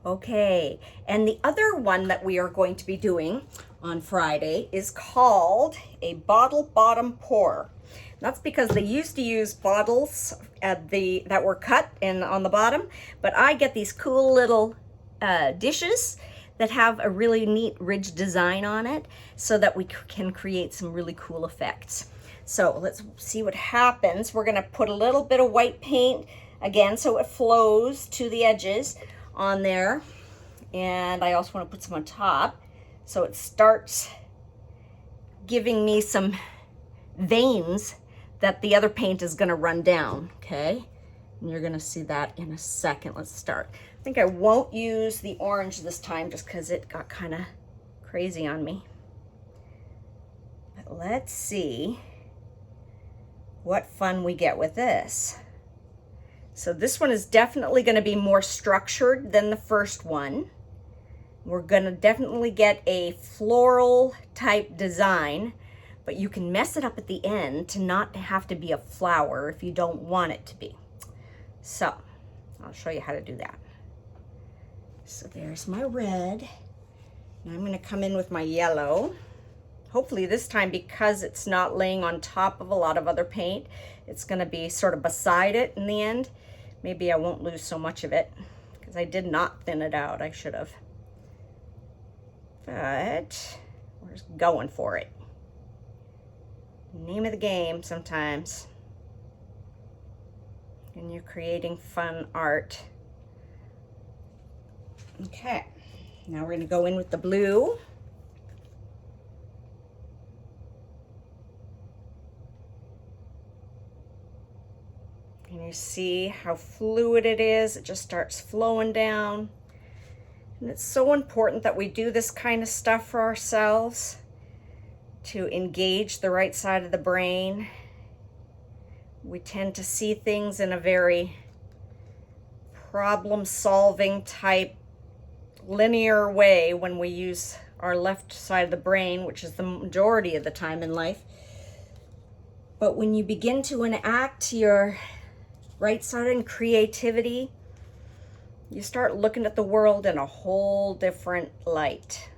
Okay, and the other one that we are going to be doing on Friday is called a bottle bottom pour. That's because they used to use bottles that were cut and on the bottom, but I get these cool little dishes that have a really neat ridge design on it so that we can create some really cool effects. So let's see what happens. We're gonna put a little bit of white paint again so it flows to the edges on there. And I also want to put some on top so it starts giving me some veins that the other paint is going to run down, okay? And you're going to see that in a second. Let's start. I think I won't use the orange this time just because it got kind of crazy on me. But let's see what fun we get with this. So this one is definitely going to be more structured than the first one. We're going to definitely get a floral type design, but you can mess it up at the end to not have to be a flower if you don't want it to be. So I'll show you how to do that. So there's my red. Now I'm going to come in with my yellow. Hopefully this time, because it's not laying on top of a lot of other paint, it's going to be sort of beside it in the end. Maybe I won't lose so much of it because I did not thin it out. I should have. But we're just going for it. Name of the game sometimes. And you're creating fun art. Okay, now we're going to go in with the blue. And you see how fluid it is. It just starts flowing down. And it's so important that we do this kind of stuff for ourselves to engage the right side of the brain. We tend to see things in a very problem-solving type linear way when we use our left side of the brain, which is the majority of the time in life. But when you begin to enact your right side and creativity, you start looking at the world in a whole different light.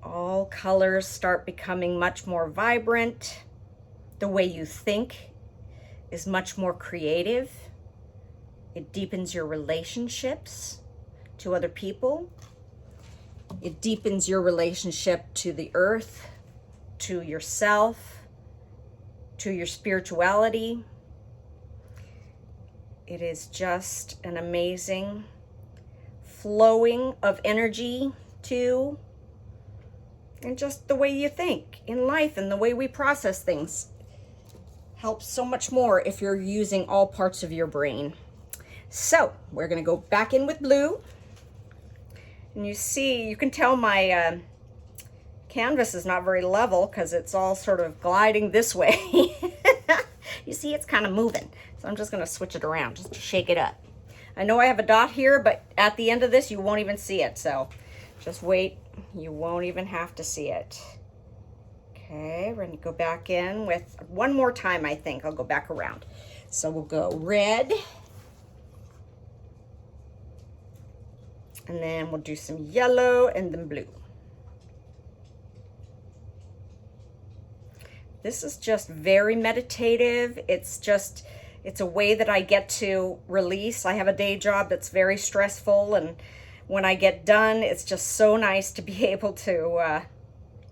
All colors start becoming much more vibrant. The way you think is much more creative. It deepens your relationships to other people. It deepens your relationship to the earth, to yourself, to your spirituality. It is just an amazing flowing of energy too, and just the way you think in life and the way we process things helps so much more if you're using all parts of your brain. So we're going to go back in with blue, and you can tell my canvas is not very level because it's all sort of gliding this way. You see, it's kind of moving. So I'm just going to switch it around just to shake it up. I know I have a dot here, but at the end of this, you won't even see it. So just wait. You won't even have to see it. Okay, we're going to go back in with one more time, I think. I'll go back around. So we'll go red. And then we'll do some yellow and then blue. This is just very meditative. It's a way that I get to release. I have a day job that's very stressful, and when I get done, it's just so nice to be able to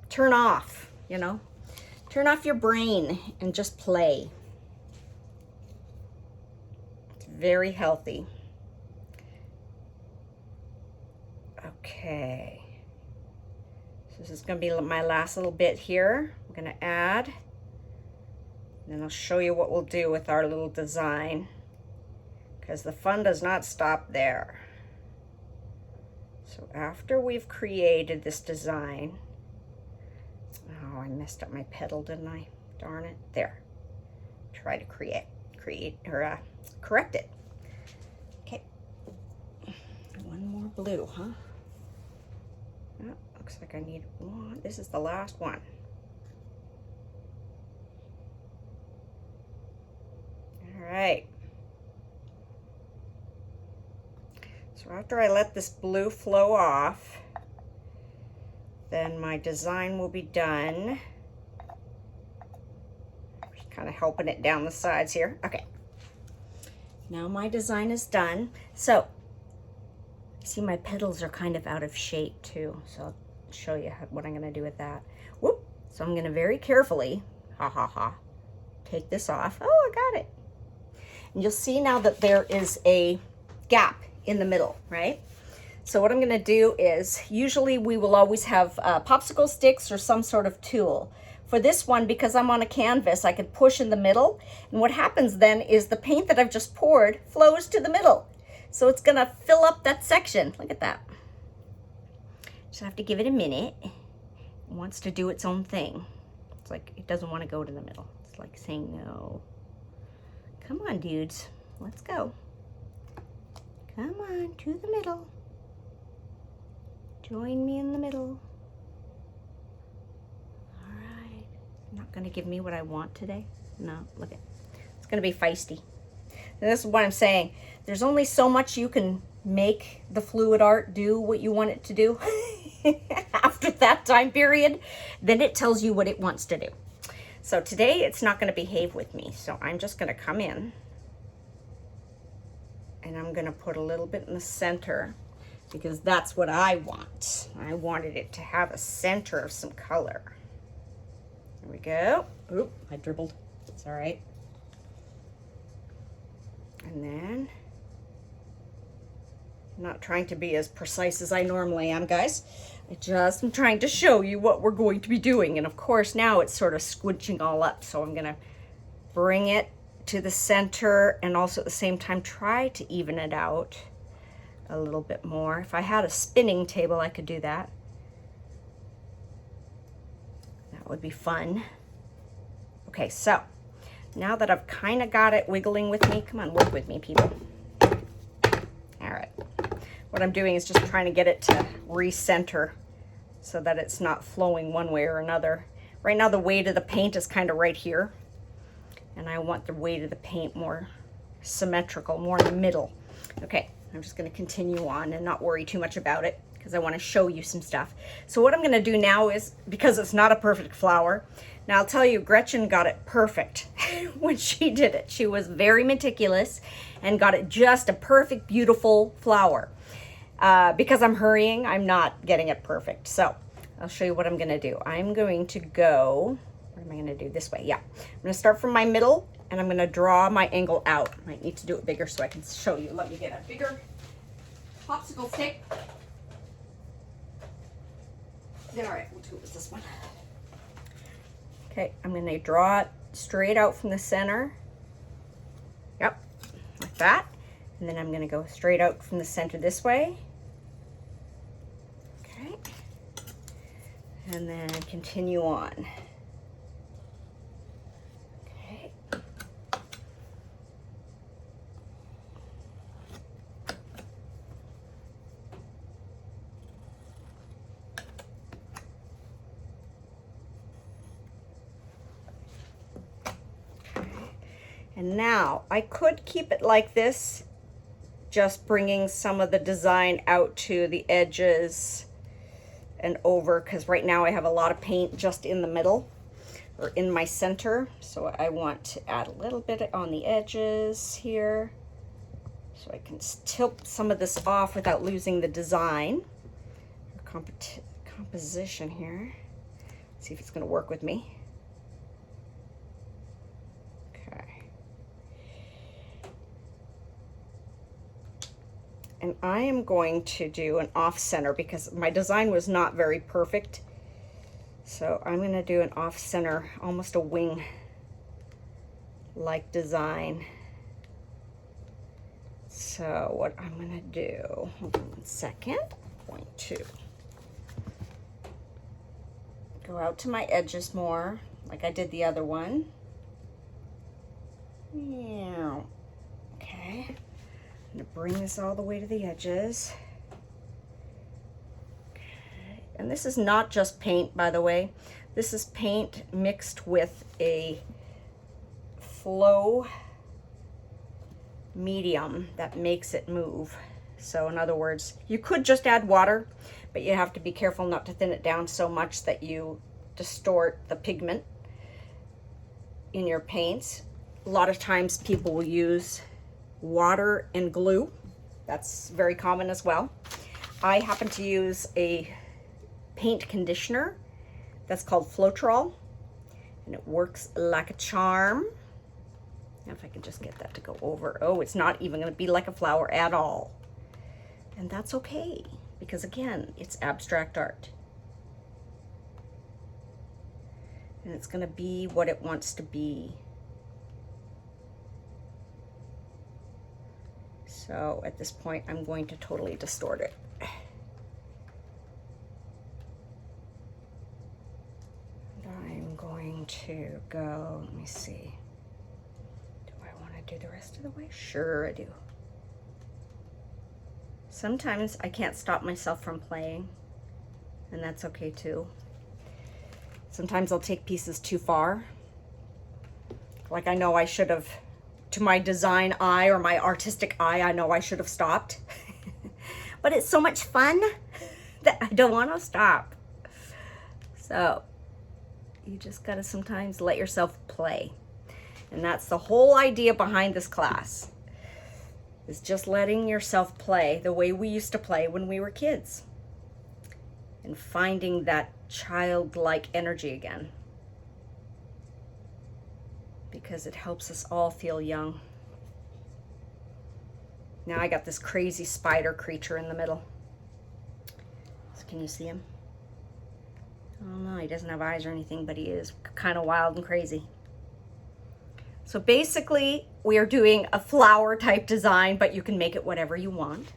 turn off, turn off your brain and just play. It's very healthy. Okay. So this is going to be my last little bit here. I'm going to add. And then I'll show you what we'll do with our little design, because the fun does not stop there. So after we've created this design, oh, I messed up my petal, didn't I? Darn it. There. Try to correct it. Okay. One more blue, huh? Oh, looks like I need one. This is the last one. All right. So So after I let this blue flow off, then my design will be done. Just kind of helping it down the sides here. Okay. Now my design is done. So, see my petals are kind of out of shape too. So I'll show you what I'm going to do with that. Whoop. So I'm going to very carefully, take this off. Oh, I got it. And you'll see now that there is a gap in the middle, right? So what I'm going to do is, usually we will always have popsicle sticks or some sort of tool. For this one, because I'm on a canvas, I could push in the middle. And what happens then is the paint that I've just poured flows to the middle. So it's going to fill up that section. Look at that. Just have to give it a minute. It wants to do its own thing. It's like it doesn't want to go to the middle. It's like saying no. Come on, dudes. Let's go. Come on, to the middle. Join me in the middle. All right. Not going to give me what I want today? No, look at it. It's going to be feisty. And this is what I'm saying. There's only so much you can make the fluid art do what you want it to do. After that time period, then it tells you what it wants to do. So today it's not going to behave with me. So I'm just going to come in and I'm going to put a little bit in the center because that's what I want. I wanted it to have a center of some color. There we go. Oop, I dribbled. It's all right. And then, I'm not trying to be as precise as I normally am, guys. I just am trying to show you what we're going to be doing. And of course, now it's sort of squinching all up. So I'm going to bring it to the center and also at the same time try to even it out a little bit more. If I had a spinning table, I could do that. That would be fun. Okay, so now that I've kind of got it wiggling with me, come on, work with me, people. All right. What I'm doing is just trying to get it to recenter so that it's not flowing one way or another. Right now, the weight of the paint is kind of right here. And I want the weight of the paint more symmetrical, more in the middle. Okay, I'm just going to continue on and not worry too much about it because I want to show you some stuff. So what I'm going to do now is, because it's not a perfect flower, now I'll tell you, Gretchen got it perfect when she did it. She was very meticulous and got it just a perfect, beautiful flower. Because I'm hurrying, I'm not getting it perfect. So I'll show you what I'm going to do. I'm going to go, what am I going to do? This way, yeah. I'm going to start from my middle and I'm going to draw my angle out. I might need to do it bigger so I can show you. Let me get a bigger popsicle stick. All right, what tool is this one? Okay, I'm going to draw it straight out from the center. Yep, like that. And then I'm going to go straight out from the center this way. Okay. And then continue on. Okay. And now I could keep it like this, just bringing some of the design out to the edges and over, because right now I have a lot of paint just in the middle or in my center. So I want to add a little bit on the edges here so I can tilt some of this off without losing the design or composition here. See if it's going to work with me. And I am going to do an off center because my design was not very perfect. So I'm going to do an off center, almost a wing like design. So what I'm going to do, hold on 1 second, going to go out to my edges more like I did the other one. Yeah. Okay. I'm going to bring this all the way to the edges. Okay. And this is not just paint, by the way. This is paint mixed with a flow medium that makes it move. So in other words, you could just add water, but you have to be careful not to thin it down so much that you distort the pigment in your paints. A lot of times people will use water and glue. That's very common as well. I happen to use a paint conditioner that's called Floetrol, and it works like a charm. Now if I can just get that to go over. Oh, it's not even going to be like a flower at all. And that's okay, because again, it's abstract art. And it's going to be what it wants to be. So at this point, I'm going to totally distort it. And I'm going to go, let me see. Do I want to do the rest of the way? Sure I do. Sometimes I can't stop myself from playing, and that's okay too. Sometimes I'll take pieces too far. Like I know I should have, to my design eye or my artistic eye, I know I should have stopped. But it's so much fun that I don't want to stop. So you just gotta sometimes let yourself play. And that's the whole idea behind this class, is just letting yourself play the way we used to play when we were kids. And finding that childlike energy again. Because it helps us all feel young. Now I got this crazy spider creature in the middle. So can you see him? Oh no, he doesn't have eyes or anything, but he is kind of wild and crazy. So basically, we are doing a flower type design, but you can make it whatever you want.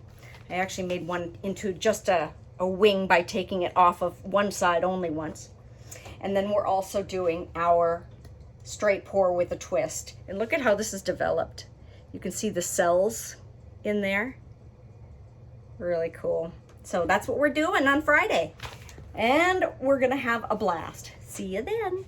I actually made one into just a wing by taking it off of one side only once. And then we're also doing our straight pour with a twist. And look at how this is developed. You can see the cells in there. Really cool. So that's what we're doing on Friday. And we're gonna have a blast. See you then.